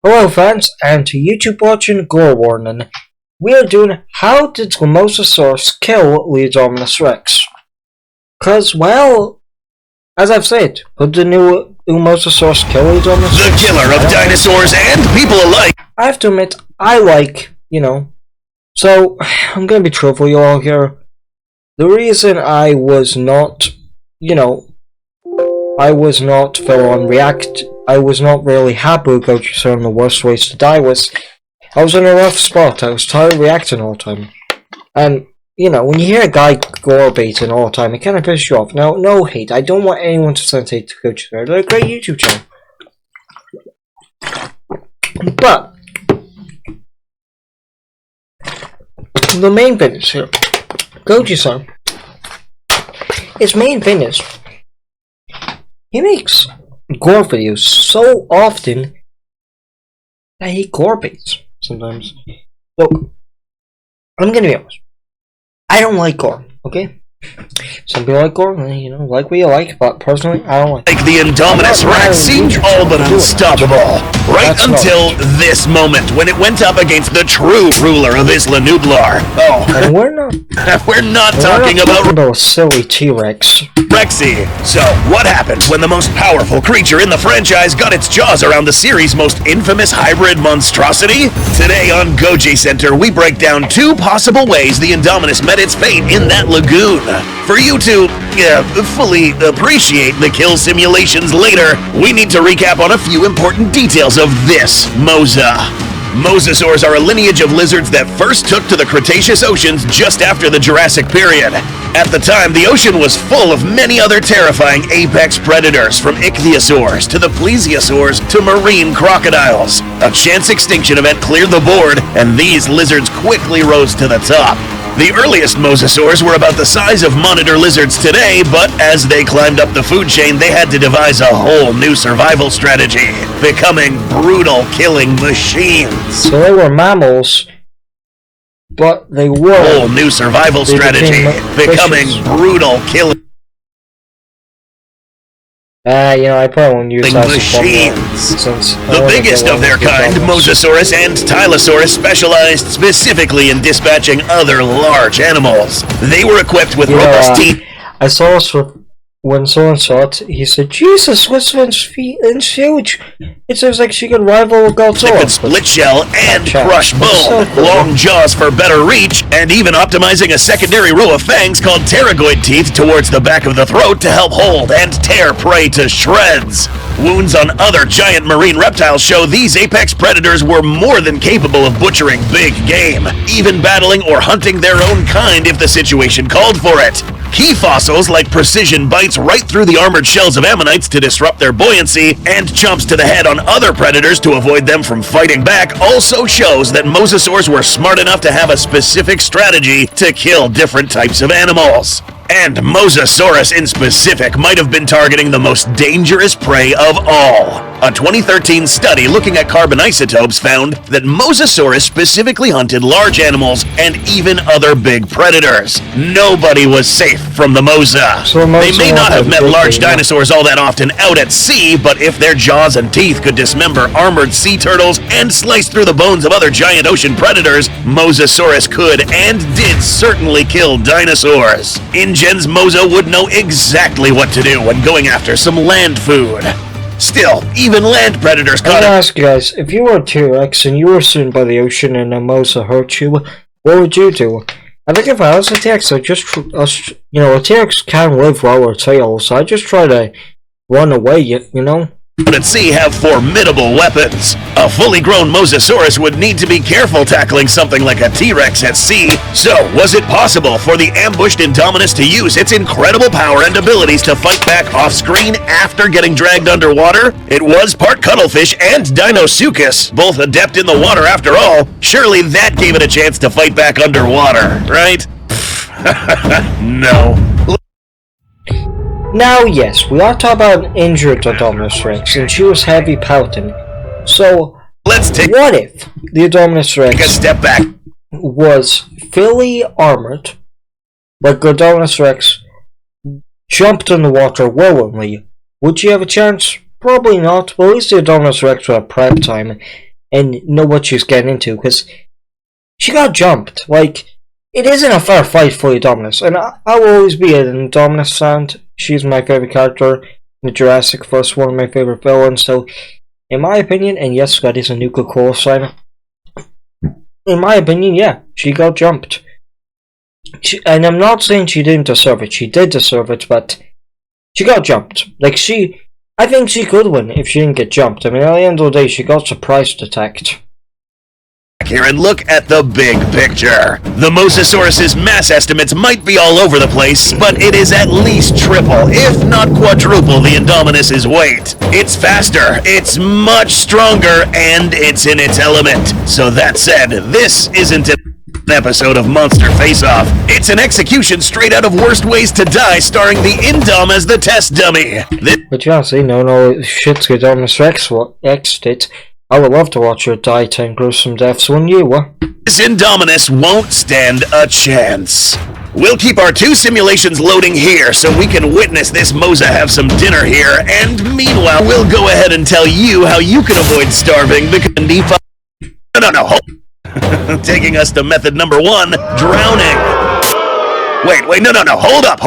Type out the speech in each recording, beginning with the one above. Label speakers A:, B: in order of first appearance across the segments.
A: Hello fans, and to YouTube watching Gore Warning. We are doing How Did the Mosasaurs Kill the Indominus Rex? Cause, well, as I've said, could the new mosasaurs kill the Indominus Rex?
B: The killer of dinosaurs and people alike!
A: I have to admit, I like, so, I'm gonna be truthful you all here. The reason I was not, I was not really happy with Go.a.t on the worst ways to die was, I was in a rough spot. I was tired of reacting all the time. And, when you hear a guy gore baiting all the time, it kind of pisses you off. Now, no hate. I don't want anyone to send hate to Go.a.t. They're a great YouTube channel. But, the main thing is here. Go.a.t, his main thing is, he makes gore videos so often that he gore baits sometimes. Look, I'm gonna be honest. I don't like gore, okay? Some people like gore, like what you like, but personally, I don't like it.
B: Like the Indominus Rex seemed all but unstoppable. Right until this moment, when it went up against the true ruler of Isla Nublar. Oh,
A: and we're not
B: talking about
A: a silly T-Rex.
B: Rexy. So, what happened when the most powerful creature in the franchise got its jaws around the series' most infamous hybrid monstrosity? Today on Goji Center, we break down two possible ways the Indominus met its fate in that lagoon. For you to fully appreciate the kill simulations later, we need to recap on a few important details of this Mosa. Mosasaurs are a lineage of lizards that first took to the Cretaceous oceans just after the Jurassic period. At the time, the ocean was full of many other terrifying apex predators, from ichthyosaurs to the plesiosaurs to marine crocodiles. A chance extinction event cleared the board, and these lizards quickly rose to the top. The earliest mosasaurs were about the size of monitor lizards today, but as they climbed up the food chain, they had to devise a whole new survival strategy, becoming brutal killing machines.
A: So they were mammals, but they were
B: whole new survival strategy, becoming brutal killing
A: I probably won't use that
B: machines. The biggest of their kind, Mosasaurus and Tylosaurus, specialized specifically in dispatching other large animals. They were equipped with robust teeth.
A: I saw when someone saw it, he said, "Jesus, this one's huge. It seems like she could rival Godzilla."
B: They could split shell and crush bone, long jaws for better reach, and even optimizing a secondary row of fangs called pterygoid teeth towards the back of the throat to help hold and tear prey to shreds. Wounds on other giant marine reptiles show these apex predators were more than capable of butchering big game, even battling or hunting their own kind if the situation called for it. Key fossils like precision bites right through the armored shells of ammonites to disrupt their buoyancy, and chomps to the head on other predators to avoid them from fighting back also shows that mosasaurs were smart enough to have a specific strategy to kill different types of animals. And Mosasaurus in specific might have been targeting the most dangerous prey of all. A 2013 study looking at carbon isotopes found that Mosasaurus specifically hunted large animals and even other big predators. Nobody was safe from the Mosa. They may not have met large dinosaurs all that often out at sea, but if their jaws and teeth could dismember armored sea turtles and slice through the bones of other giant ocean predators, Mosasaurus could and did certainly kill dinosaurs. InGen's Mosa would know exactly what to do when going after some land food. Still, even land predators caught
A: I ask you guys, if you were a T-Rex and you were swum by the ocean and a Mosa hurt you, what would you do? I think if I was a T-Rex, I'd just, a T-Rex can live well with tail, so I'd just try to run away,
B: at sea have formidable weapons. A fully grown Mosasaurus would need to be careful tackling something like a T-Rex at sea. So, was it possible for the ambushed Indominus to use its incredible power and abilities to fight back off-screen after getting dragged underwater? It was part cuttlefish and Dinosuchus, both adept in the water after all. Surely that gave it a chance to fight back underwater, right? No.
A: Now, yes, we are talking about an injured Indominus Rex, and she was heavy pouting. So, what if the Indominus Rex
B: take a step back
A: was fully armored, but the Indominus Rex jumped in the water willingly? Would she have a chance? Probably not, but at least the Indominus Rex would have prep time. and know what she's getting into, because she got jumped. Like, it isn't a fair fight for Indominus, and I will always be an Indominus fan. She's my favorite character in the Jurassic First, one of my favorite villains, so in my opinion, and yes, that is a nuclear call sign. In my opinion, yeah, she got jumped. And I'm not saying she didn't deserve it. She did deserve it, but she got jumped. Like, I think she could win if she didn't get jumped. I mean, at the end of the day, she got surprise attacked.
B: Here and look at the big picture. The mosasaurus's mass estimates might be all over the place, but it is at least triple, if not quadruple, the Indominus's weight. It's faster, it's much stronger, and it's in its element. So that said, this isn't an episode of Monster Face-Off. It's an execution straight out of Worst Ways to Die, starring the Indom as the test dummy.
A: But yeah, see, no, shit's Indominus Rex did. I would love to watch her die 10 gruesome deaths, wouldn't you?
B: This Indominus won't stand a chance. We'll keep our 2 simulations loading here so we can witness this Mosa have some dinner here, and meanwhile we'll go ahead and tell you how you can avoid starving because hold. Taking us to method number 1, drowning. Wait, no, hold up.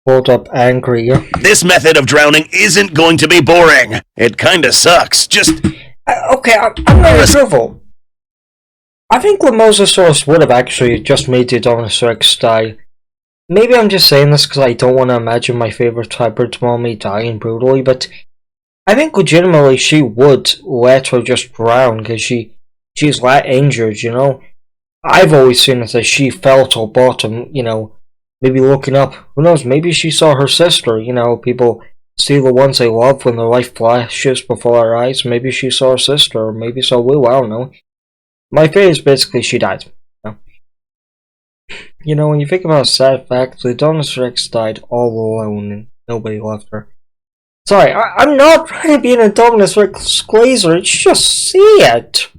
A: Hold up, angry.
B: This method of drowning isn't going to be boring. It kinda sucks. Just...
A: okay, I'm not approval. I think the mosasaurus would have actually just made the Indominus Rex die. Maybe I'm just saying this because I don't want to imagine my favorite hybrid mommy dying brutally, but I think legitimately she would let her just drown because she's that injured, you know? I've always seen it as she fell to bottom, you know, maybe looking up. Who knows, maybe she saw her sister, you know, people see the ones they love when their life flashes before our eyes. Maybe she saw her sister, or maybe saw Lou, I don't know. My theory is basically she died. You know, when you think about a sad fact, the Indominus Rex died all alone and nobody loved her. Sorry, I'm not trying to be an Indominus Rex glazer, it's just see it.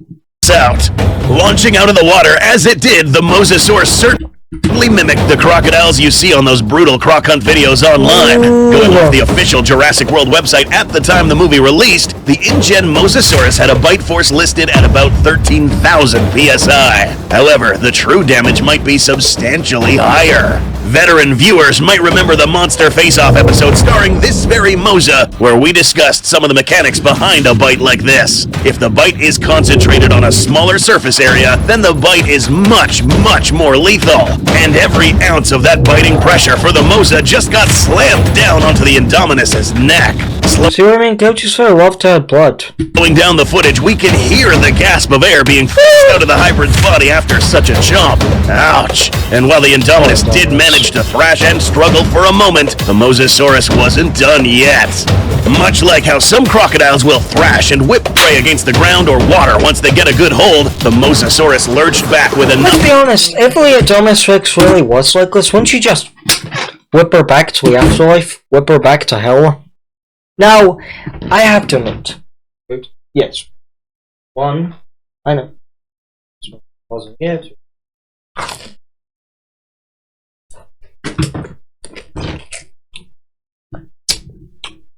B: Out. Launching out of the water as it did, the mosasaurus certainly mimicked the crocodiles you see on those brutal croc hunt videos online. Going off the official Jurassic World website at the time the movie released, the InGen mosasaurus had a bite force listed at about 13,000 psi. However, the true damage might be substantially higher. Veteran viewers might remember the Monster Face-Off episode starring this very Mosa, where we discussed some of the mechanics behind a bite like this. If the bite is concentrated on a smaller surface area, then the bite is much, much more lethal. And every ounce of that biting pressure for the Mosa just got slammed down onto the Indominus's neck.
A: See what I mean? Don't you say I love to have blood?
B: Going down the footage, we can hear the gasp of air being forced out of the hybrid's body after such a jump. Ouch! And while the Indominus did manage to thrash and struggle for a moment, the mosasaurus wasn't done yet. Much like how some crocodiles will thrash and whip prey against the ground or water once they get a good hold, the mosasaurus lurched back with a...
A: Let's be honest, if the Indominus Rex really was like this, wouldn't you just whip her back to the afterlife? Whip her back to hell? Now, I have to admit, yes, one, I know, this wasn't it.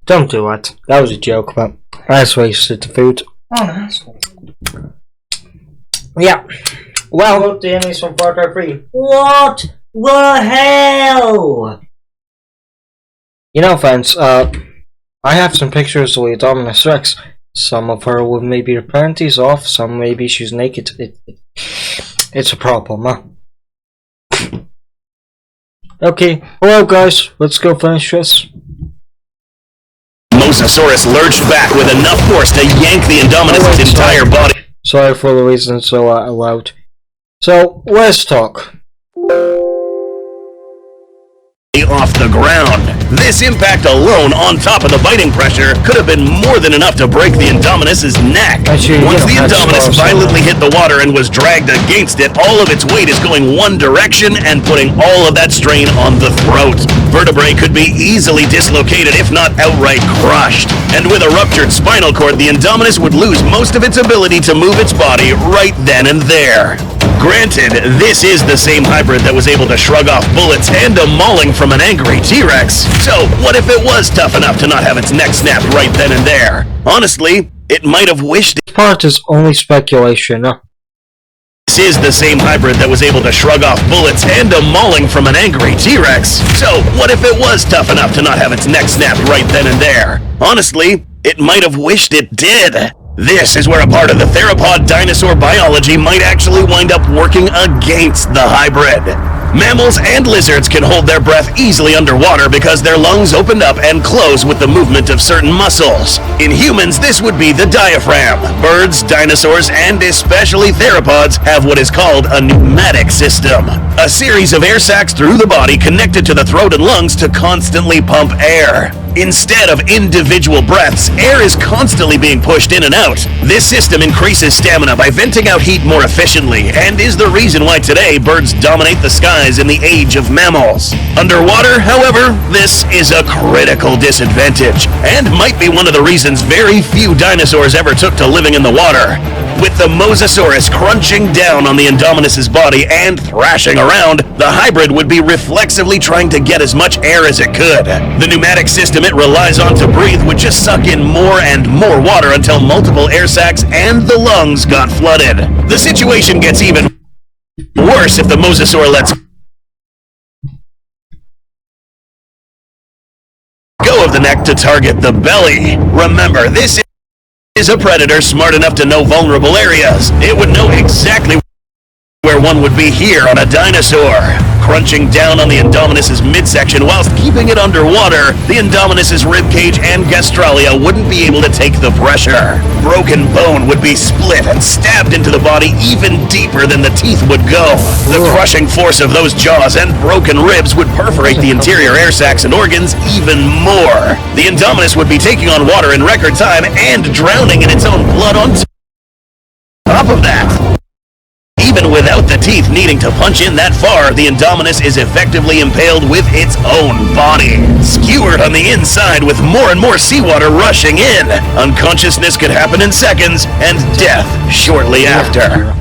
A: Don't do that. That was a joke, but that's wasted the food. Oh, asshole. Yeah. Well, the enemies from Far Cry 3. What the hell? You know, fans, I have some pictures of the Indominus Rex. Some of her with maybe her panties off, some maybe she's naked. It's a problem, huh? Okay, hello guys, let's go finish this.
B: Mosasaurus lurched back with enough force to yank the Indominus' entire body.
A: Sorry for the reason so loud. So, let's talk.
B: Off the ground. This impact alone, on top of the biting pressure, could have been more than enough to break the Indominus' neck. Once the Indominus violently hit the water and was dragged against it, all of its weight is going one direction and putting all of that strain on the throat. Vertebrae could be easily dislocated, if not outright crushed. And with a ruptured spinal cord, the Indominus would lose most of its ability to move its body right then and there. Granted, this is the same hybrid that was able to shrug off bullets and a mauling from an angry T-Rex. So, what if it was tough enough to not have its neck snapped right then and there? Honestly, it might have wished it.
A: part is only speculation.
B: This is the same hybrid that was able to shrug off bullets and a mauling from an angry T-Rex. So, what if it was tough enough to not have its neck snapped right then and there? Honestly, it might have wished it did. This is where a part of the theropod dinosaur biology might actually wind up working against the hybrid. Mammals and lizards can hold their breath easily underwater because their lungs opened up and close with the movement of certain muscles. In humans, this would be the diaphragm. Birds, dinosaurs, and especially theropods have what is called a pneumatic system. A series of air sacs through the body connected to the throat and lungs to constantly pump air. Instead of individual breaths, air is constantly being pushed in and out. This system increases stamina by venting out heat more efficiently, and is the reason why today birds dominate the skies in the age of mammals. Underwater, however, this is a critical disadvantage, and might be one of the reasons very few dinosaurs ever took to living in the water. With the mosasaurus crunching down on the indominus's body and thrashing around, the hybrid would be reflexively trying to get as much air as it could. The pneumatic system it relies on to breathe would just suck in more and more water until multiple air sacs and the lungs got flooded. The situation gets even worse if the mosasaur lets go of the neck to target the belly. Remember, this is a predator smart enough to know vulnerable areas. It would know exactly where one would be here on a dinosaur. Crunching down on the indominus's midsection whilst keeping it underwater, the indominus's ribcage and gastralia wouldn't be able to take the pressure. Broken bone would be split and stabbed into the body even deeper than the teeth would go. The crushing force of those jaws and broken ribs would perforate the interior air sacs and organs even more. The indominus would be taking on water in record time and drowning in its own blood on top of that. Even without the teeth needing to punch in that far, the indominus is effectively impaled with its own body. Skewered on the inside with more and more seawater rushing in. Unconsciousness could happen in seconds, and death shortly after.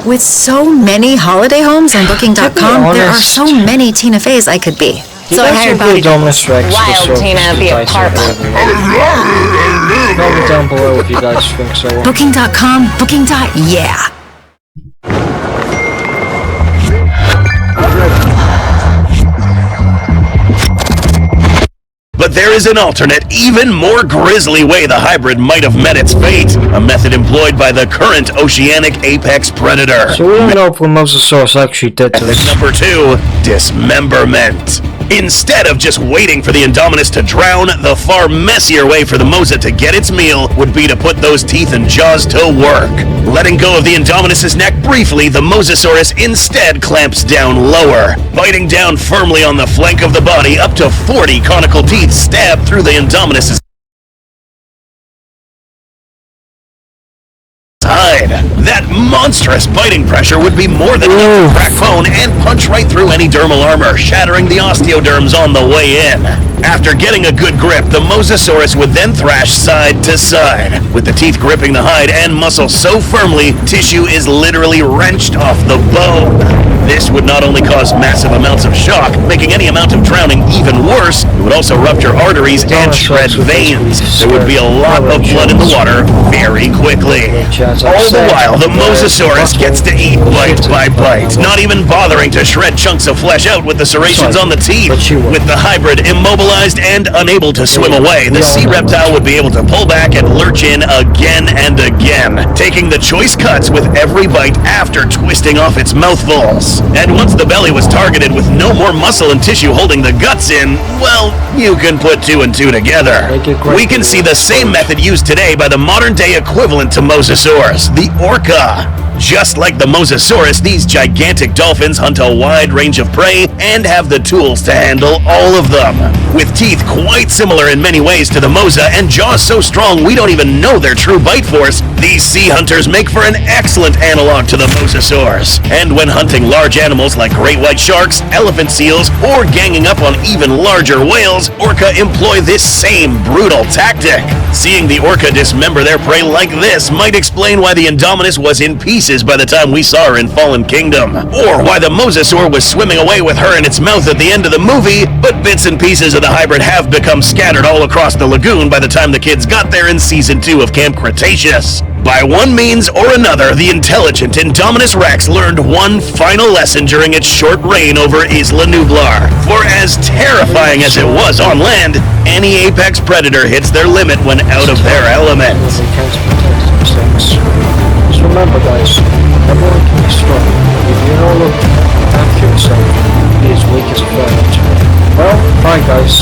C: With so many holiday homes on Booking.com, there are so many Tina Feys I could be. So I hired Bobby.
D: Wild Tina be a part.
A: Comment down below if you guys think so.
C: Booking.com, Booking.yeah.
B: But there is an alternate, even more grisly way the hybrid might have met its fate. A method employed by the current oceanic apex predator.
A: So we don't know if the mosasaurus actually did to this.
B: Number 2, dismemberment. Instead of just waiting for the indominus to drown, the far messier way for the mosa to get its meal would be to put those teeth and jaws to work. Letting go of the indominus's neck briefly, the mosasaurus instead clamps down lower. Biting down firmly on the flank of the body, up to 40 conical teeth stab through the indominus's hide. That monstrous biting pressure would be more than enough to crack bone and punch right through any dermal armor, shattering the osteoderms on the way in. After getting a good grip, the mosasaurus would then thrash side to side, with the teeth gripping the hide and muscle so firmly, tissue is literally wrenched off the bone. This would not only cause massive amounts of shock, making any amount of drowning even worse, it would also rupture arteries and shred veins. There would be a lot of blood in the water very quickly. All the while, the mosasaurus gets to eat bite by bite, not even bothering to shred chunks of flesh out with the serrations on the teeth. With the hybrid immobilized and unable to swim away, the sea reptile would be able to pull back and lurch in again and again, taking the choice cuts with every bite after twisting off its mouthfuls. And once the belly was targeted with no more muscle and tissue holding the guts in, well, you can put 2 and 2 together. We can see the same method used today by the modern-day equivalent to mosasaurs, the orca. Just like the mosasaurus, these gigantic dolphins hunt a wide range of prey and have the tools to handle all of them. With teeth quite similar in many ways to the mosa and jaws so strong we don't even know their true bite force, these sea hunters make for an excellent analog to the mosasaurs. And when hunting large animals like great white sharks, elephant seals, or ganging up on even larger whales, orca employ this same brutal tactic. Seeing the orca dismember their prey like this might explain why the indominus was in pieces pieces by the time we saw her in Fallen Kingdom. Or why the mosasaur was swimming away with her in its mouth at the end of the movie, but bits and pieces of the hybrid have become scattered all across the lagoon by the time the kids got there in Season 2 of Camp Cretaceous. By one means or another, the intelligent Indominus Rex learned one final lesson during its short reign over Isla Nublar. For as terrifying as it was on land, any apex predator hits their limit when out of their element.
A: Just remember, guys, everyone can be strong. If you don't look after yourself, be as weak as a ferret. Well, bye guys.